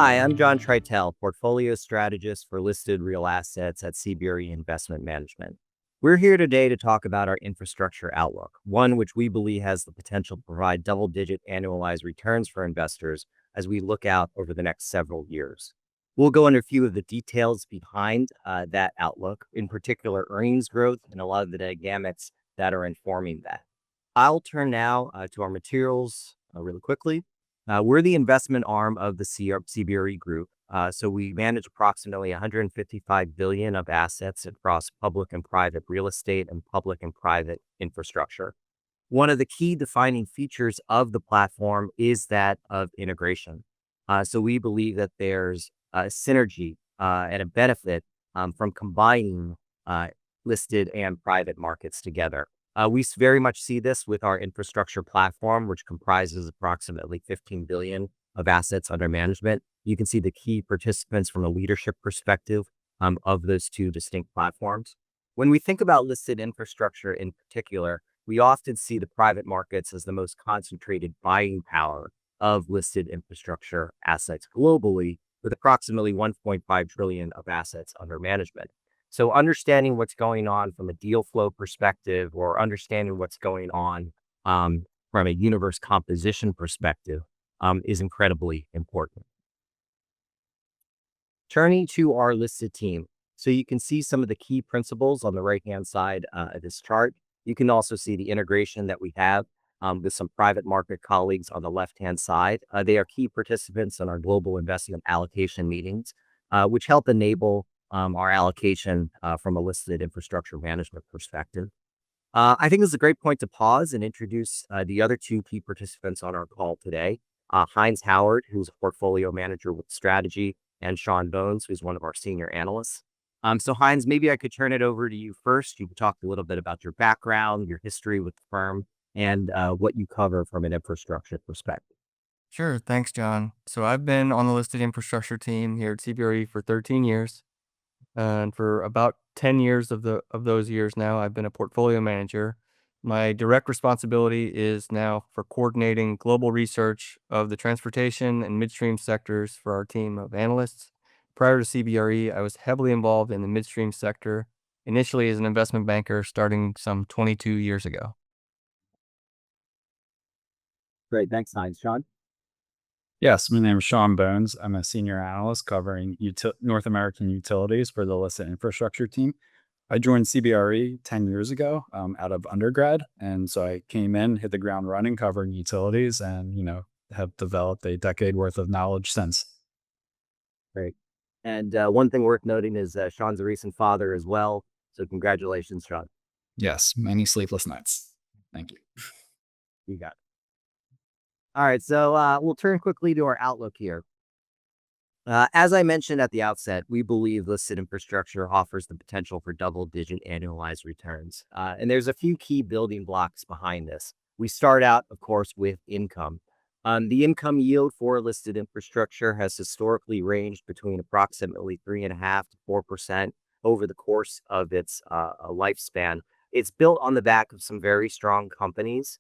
Hi, I'm John Tritel, portfolio strategist for listed real assets at CBRE Investment Management. We're here today to talk about our infrastructure outlook, one which we believe has the potential to provide double digit annualized returns for investors as we look out over the next several years. We'll go into a few of the details behind that outlook, in particular earnings growth and a lot of the dynamics that are informing that. I'll turn now to our materials really quickly. We're the investment arm of the CBRE Group. So we manage approximately 155 billion of assets across public and private real estate and public and private infrastructure. One of the key defining features of the platform is that of integration. So we believe that there's a synergy and a benefit from combining listed and private markets together. We very much see this with our infrastructure platform, which comprises approximately 15 billion of assets under management. You can see the key participants from a leadership perspective of those two distinct platforms. When we think about listed infrastructure in particular, we often see the private markets as the most concentrated buying power of listed infrastructure assets globally, with approximately 1.5 trillion of assets under management. So understanding what's going on from a deal flow perspective or understanding what's going on from a universe composition perspective is incredibly important. Turning to our listed team. So you can see some of the key principles on the right-hand side of this chart. You can also see the integration that we have with some private market colleagues on the left-hand side. They are key participants in our global investment allocation meetings, which help enable our allocation from a listed infrastructure management perspective. I think this is a great point to pause and introduce the other two key participants on our call today. Heinz Howard, who's a portfolio manager with strategy, and Sean Bones, who's one of our senior analysts. So Heinz, maybe I could turn it over to you first. You could talk a little bit about your background, your history with the firm, and what you cover from an infrastructure perspective. Sure. Thanks, John. So I've been on the listed infrastructure team here at CBRE for 13 years. And for about 10 years of those years now, I've been a portfolio manager. My direct responsibility is now for coordinating global research of the transportation and midstream sectors for our team of analysts. Prior to CBRE, I was heavily involved in the midstream sector, initially as an investment banker starting some 22 years ago. Great. Thanks, Heinz. Sean? Yes, my name is Sean Bones. I'm a senior analyst covering North American utilities for the listed infrastructure team. I joined CBRE 10 years ago out of undergrad. And so I came in, hit the ground running, covering utilities and, have developed a decade worth of knowledge since. Great. And one thing worth noting is Sean's a recent father as well. So congratulations, Sean. Yes, many sleepless nights. Thank you. You got it. All right. So we'll turn quickly to our outlook here. As I mentioned at the outset, we believe listed infrastructure offers the potential for double-digit annualized returns. And there's a few key building blocks behind this. We start out, of course, with income. The income yield for listed infrastructure has historically ranged between approximately 3.5% to 4% over the course of its lifespan. It's built on the back of some very strong companies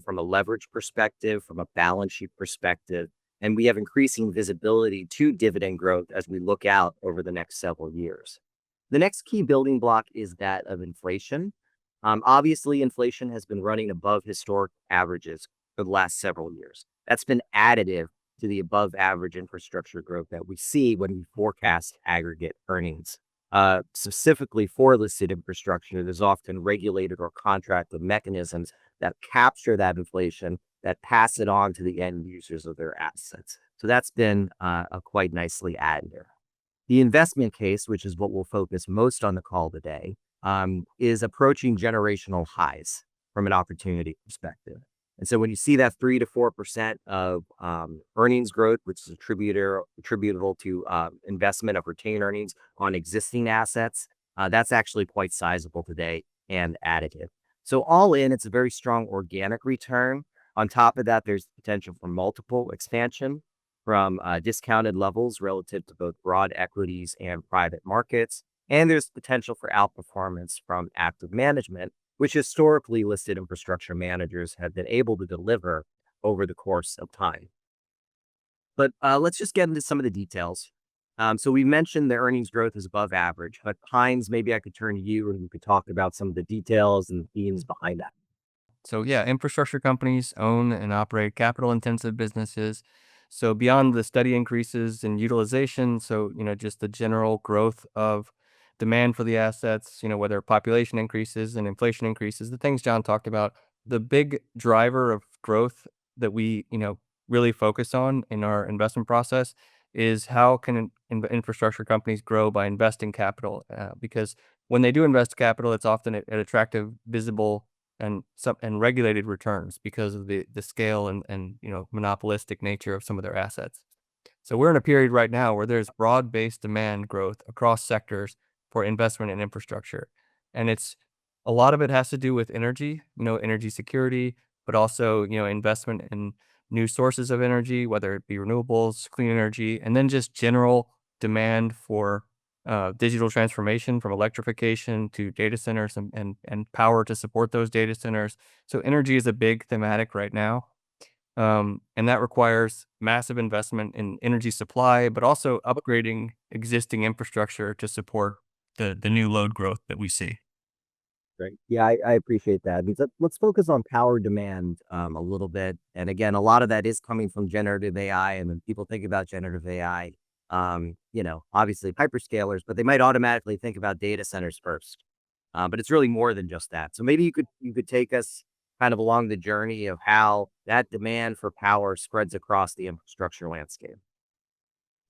from a leverage perspective, from a balance sheet perspective, and we have increasing visibility to dividend growth as we look out over the next several years. The next key building block is that of inflation. Obviously, inflation has been running above historic averages for the last several years. That's been additive to the above average infrastructure growth that we see when we forecast aggregate earnings. Specifically for listed infrastructure, there's often regulated or contracted mechanisms that capture that inflation, that pass it on to the end users of their assets. So that's been a quite nicely added there. The investment case, which is what we'll focus most on the call today, is approaching generational highs from an opportunity perspective. And so when you see that 3 to 4% of earnings growth, which is attributable to investment of retained earnings on existing assets, that's actually quite sizable today and additive. So all in, it's a very strong organic return. On top of that, there's potential for multiple expansion from discounted levels relative to both broad equities and private markets. And there's potential for outperformance from active management, which historically listed infrastructure managers have been able to deliver over the course of time. But let's just get into some of the details. So we mentioned the earnings growth is above average, but Heinz, maybe I could turn to you and we could talk about some of the details and themes behind that. So yeah, infrastructure companies own and operate capital intensive businesses. So beyond the steady increases in utilization, so just the general growth of demand for the assets, whether population increases and inflation increases, the things John talked about, the big driver of growth that we, really focus on in our investment process is how can infrastructure companies grow by investing capital? Because when they do invest capital, it's often at attractive, visible and regulated returns because of the scale and monopolistic nature of some of their assets. So we're in a period right now where there's broad-based demand growth across sectors for investment in infrastructure. And it's a lot of it has to do with energy, energy security, but also, investment in new sources of energy, whether it be renewables, clean energy, and then just general demand for digital transformation from electrification to data centers and power to support those data centers. So energy is a big thematic right now. And that requires massive investment in energy supply, but also upgrading existing infrastructure to support the new load growth that we see. Great. Yeah, I appreciate that. Because let's focus on power demand a little bit. And again, a lot of that is coming from generative AI. And when people think about generative AI, obviously hyperscalers, but they might automatically think about data centers first. But it's really more than just that. So maybe you could take us kind of along the journey of how that demand for power spreads across the infrastructure landscape.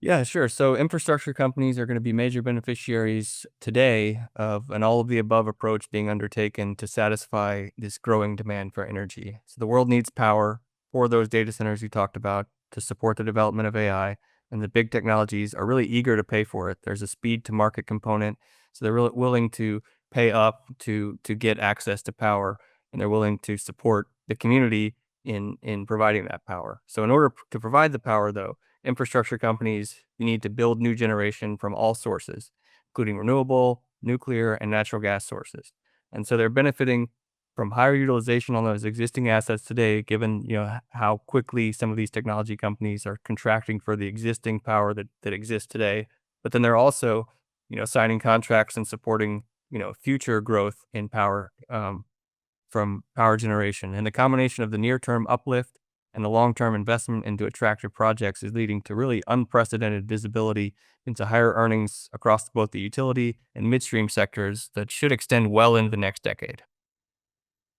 Yeah, sure. So infrastructure companies are going to be major beneficiaries today of an all of the above approach being undertaken to satisfy this growing demand for energy. So the world needs power for those data centers you talked about to support the development of AI, and the big technologies are really eager to pay for it. There's a speed to market component, so they're really willing to pay up to get access to power, and they're willing to support the community in providing that power. So in order to provide the power, though, infrastructure companies need to build new generation from all sources, including renewable, nuclear, and natural gas sources. And so they're benefiting from higher utilization on those existing assets today, given how quickly some of these technology companies are contracting for the existing power that exists today. But then they're also signing contracts and supporting future growth in power from power generation. And the combination of the near term uplift and the long term investment into attractive projects is leading to really unprecedented visibility into higher earnings across both the utility and midstream sectors that should extend well into the next decade.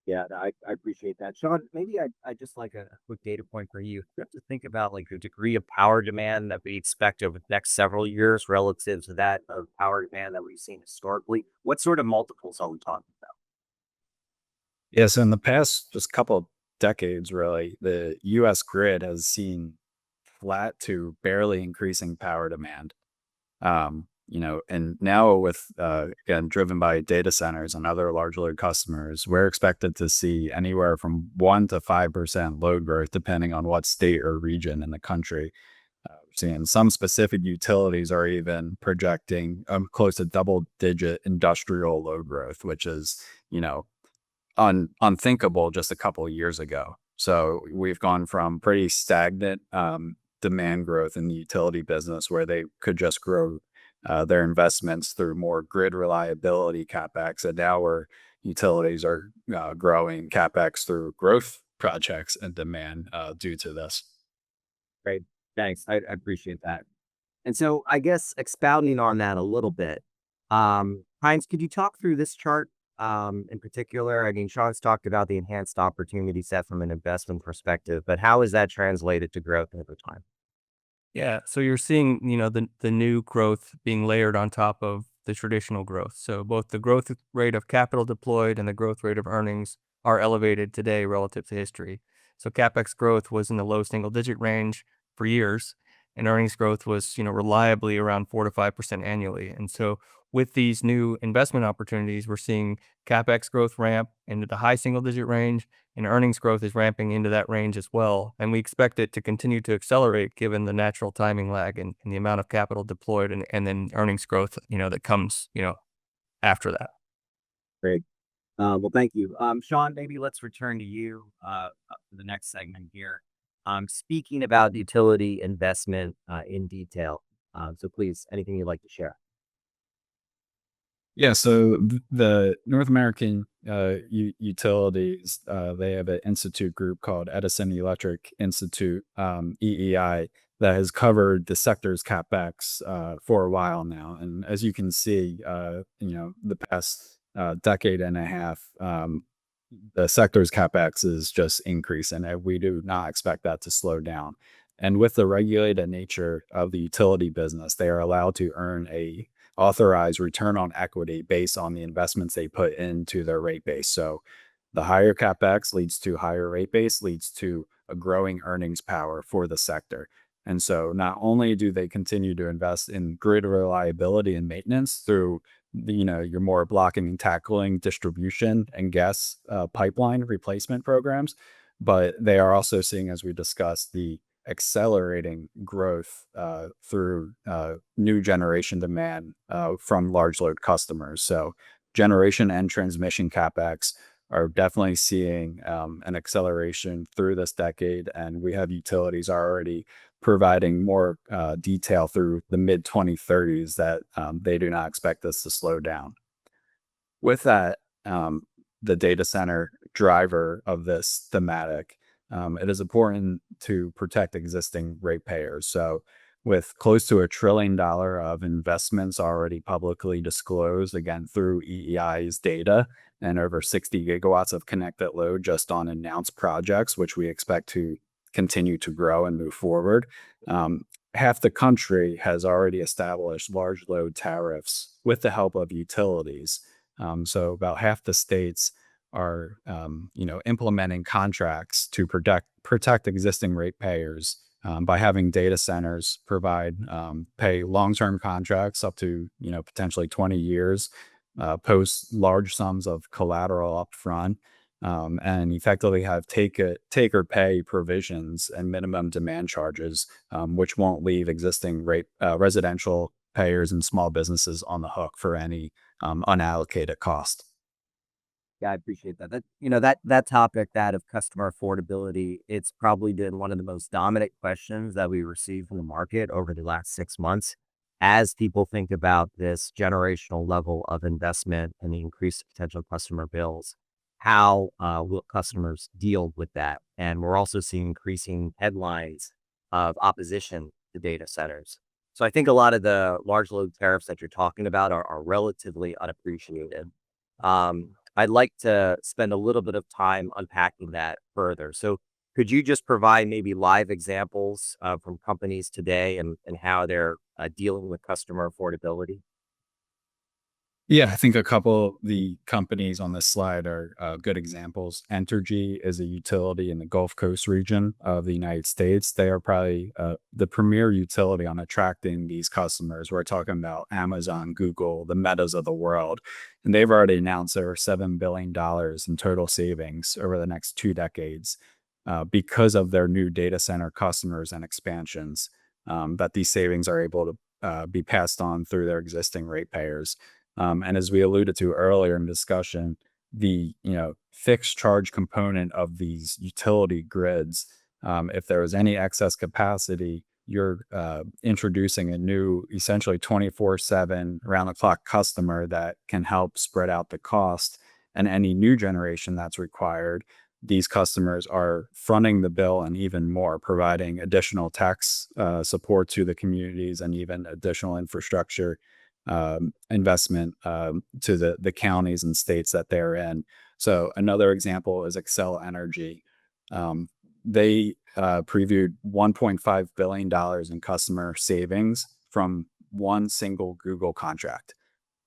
Yeah, I appreciate that. Sean, maybe I just like a quick data point for you. You have to think about like the degree of power demand that we expect over the next several years relative to that of power demand that we've seen historically. What sort of multiples are we talking about? Yeah, so in the past just couple decades, really, the US grid has seen flat to barely increasing power demand. And now with again driven by data centers and other large load customers, we're expected to see anywhere from 1 to 5% load growth, depending on what state or region in the country. We're seeing some specific utilities are even projecting close to double digit industrial load growth, which is, you know, unthinkable just a couple of years ago. So we've gone from pretty stagnant demand growth in the utility business where they could just grow their investments through more grid reliability capex, and now where utilities are growing capex through growth projects and demand due to this. Great. Thanks. I appreciate that. And so I guess expounding on that a little bit, Heinz, could you talk through this chart in particular? I mean, Sean's talked about the enhanced opportunity set from an investment perspective, but how is that translated to growth over time? Yeah, so you're seeing, the new growth being layered on top of the traditional growth. So both the growth rate of capital deployed and the growth rate of earnings are elevated today relative to history. So CapEx growth was in the low single digit range for years, and earnings growth was, reliably around 4 to 5% annually. And so with these new investment opportunities, we're seeing CapEx growth ramp into the high single digit range, and earnings growth is ramping into that range as well. And we expect it to continue to accelerate given the natural timing lag and the amount of capital deployed and then earnings growth, that comes, after that. Great. Well, thank you. Sean, maybe let's return to you for the next segment here. speaking about utility investment in detail. So please, anything you'd like to share? Yeah, so the North American utilities, they have an institute group called Edison Electric Institute, EEI, that has covered the sector's capex for a while now. And as you can see, the past decade and a half, the sector's capex is just increasing, and we do not expect that to slow down. And with the regulated nature of the utility business, they are allowed to earn a authorized return on equity based on the investments they put into their rate base. So the higher capex leads to higher rate base, leads to a growing earnings power for the sector. And so not only do they continue to invest in grid reliability and maintenance through your more blocking and tackling distribution and gas pipeline replacement programs, but they are also seeing, as we discussed, the accelerating growth through new generation demand from large load customers. So generation and transmission capex are definitely seeing an acceleration through this decade, and we have utilities already providing more detail through the mid 2030s that they do not expect this to slow down. With that, the data center driver of this thematic, it is important to protect existing ratepayers. So, with close to $1 trillion of investments already publicly disclosed, again through EEI's data, and over 60 gigawatts of connected load just on announced projects, which we expect to continue to grow and move forward. Half the country has already established large load tariffs with the help of utilities. So about half the states are, implementing contracts to protect existing ratepayers by having data centers pay long-term contracts up to potentially 20 years, post large sums of collateral up front, and effectively have take or pay provisions and minimum demand charges, which won't leave existing residential payers and small businesses on the hook for any unallocated cost. Yeah, I appreciate that. That topic, that of customer affordability, it's probably been one of the most dominant questions that we received from the market over the last 6 months. As people think about this generational level of investment and the increased potential customer bills, how will customers deal with that? And we're also seeing increasing headlines of opposition to data centers. So I think a lot of the large load tariffs that you're talking about are relatively unappreciated. I'd like to spend a little bit of time unpacking that further. So, could you just provide maybe live examples from companies today and how they're dealing with customer affordability? Yeah, I think a couple of the companies on this slide are good examples. Entergy is a utility in the Gulf Coast region of the United States. They are probably the premier utility on attracting these customers. We're talking about Amazon, Google, the Metas of the world. And they've already announced over $7 billion in total savings over the next 2 decades because of their new data center customers and expansions, that these savings are able to be passed on through their existing ratepayers. And as we alluded to earlier in discussion, the fixed charge component of these utility grids, if there was any excess capacity, you're introducing a new, essentially 24/7 round the clock customer that can help spread out the cost. And any new generation that's required, these customers are fronting the bill and even more, providing additional tax support to the communities and even additional infrastructure investment to the counties and states that they're in. So another example is Excel Energy. They previewed $1.5 billion in customer savings from one single Google contract.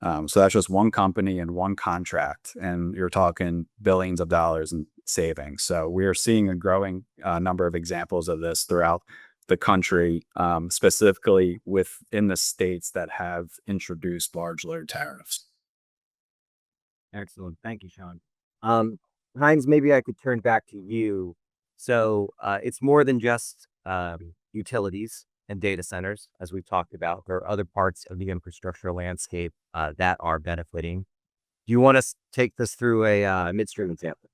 So that's just one company and one contract, and you're talking billions of dollars in savings. So we are seeing a growing number of examples of this throughout the country, specifically within the states that have introduced large load tariffs. Excellent. Thank you, Sean. Heinz, maybe I could turn back to you. So it's more than just utilities and data centers, as we've talked about. There are other parts of the infrastructure landscape that are benefiting. Do you want to take this through a midstream example?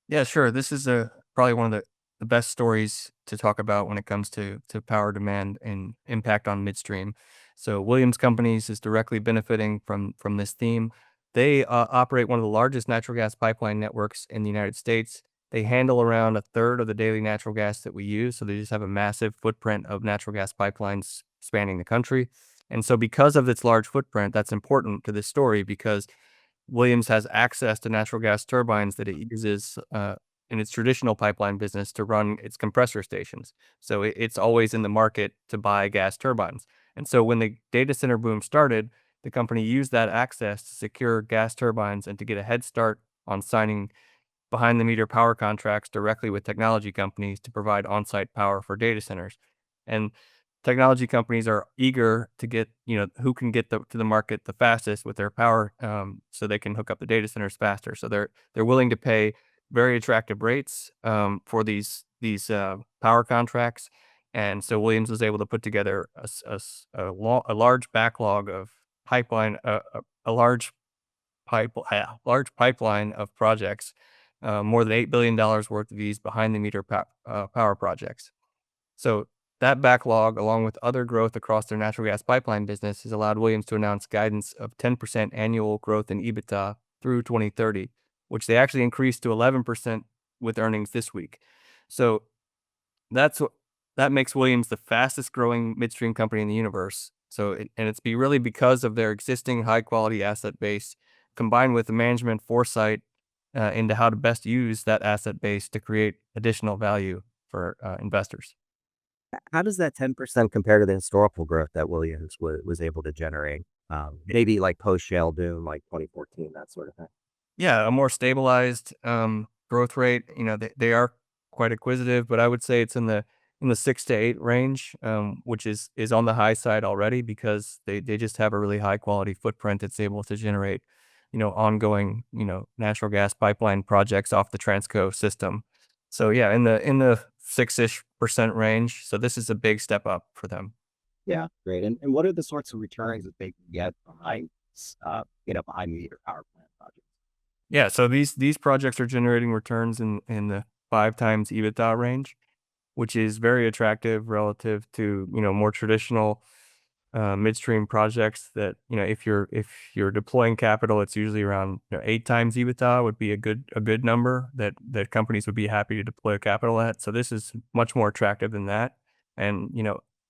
Yeah, sure. This is probably one of the the best stories to talk about when it comes to power demand and impact on midstream. So Williams Companies is directly benefiting from this theme. They operate one of the largest natural gas pipeline networks in the United States. They handle around a third of the daily natural gas that we use. So they just have a massive footprint of natural gas pipelines spanning the country. And so because of its large footprint, that's important to this story because Williams has access to natural gas turbines that it uses in its traditional pipeline business to run its compressor stations. So it's always in the market to buy gas turbines. And so when the data center boom started, the company used that access to secure gas turbines and to get a head start on signing behind the meter power contracts directly with technology companies to provide on-site power for data centers. And technology companies are eager to get, who can get to the market the fastest with their power, so they can hook up the data centers faster. So they're willing to pay very attractive rates for these power contracts. And so Williams was able to put together a large backlog of pipeline, a large pipeline of projects, more than $8 billion worth of these behind the meter power projects. So that backlog, along with other growth across their natural gas pipeline business, has allowed Williams to announce guidance of 10% annual growth in EBITDA through 2030, which they actually increased to 11% with earnings this week. So that's what that makes Williams the fastest growing midstream company in the universe. And it's really because of their existing high quality asset base, combined with the management foresight into how to best use that asset base to create additional value for investors. How does that 10% compare to the historical growth that Williams was able to generate? Maybe like post shale boom, like 2014, that sort of thing. Yeah, a more stabilized growth rate. They are quite acquisitive, but I would say it's in the 6 to 8 range, which is on the high side already because they just have a really high quality footprint that's able to generate, ongoing, natural gas pipeline projects off the Transco system. So yeah, in the 6-ish% range. So this is a big step up for them. Yeah, great. And what are the sorts of returns that they can get behind, behind meter power plant projects? Yeah, so these projects are generating returns in the 5 times EBITDA range, which is very attractive relative to, more traditional midstream projects that, if you're deploying capital, it's usually around 8 times EBITDA would be a good number that companies would be happy to deploy capital at. So this is much more attractive than that. And,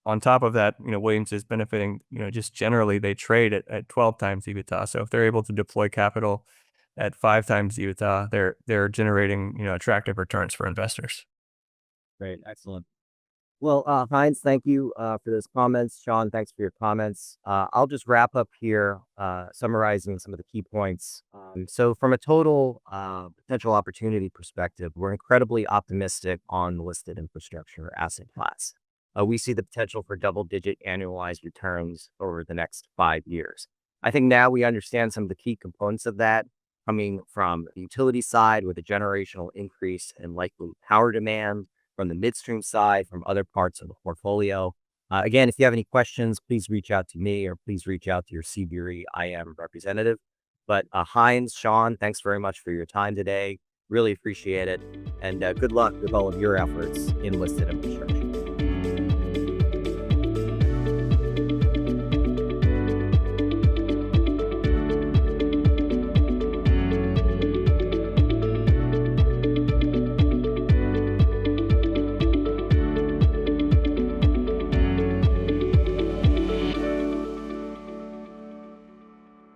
on top of that, Williams is benefiting, just generally they trade at 12 times EBITDA. So if they're able to deploy capital at 5 times EBITDA, they're generating, attractive returns for investors. Great, excellent. Well, Heinz, thank you for those comments. Sean, thanks for your comments. I'll just wrap up here, summarizing some of the key points. So, from a total potential opportunity perspective, we're incredibly optimistic on the listed infrastructure asset class. We see the potential for double-digit annualized returns over the next 5 years. I think now we understand some of the key components of that coming from the utility side with a generational increase in likely power demand, from the midstream side, from other parts of the portfolio. Again, if you have any questions, please reach out to me or please reach out to your CBRE IM representative. But Heinz, Sean, thanks very much for your time today. Really appreciate it. And good luck with all of your efforts in listed infrastructure.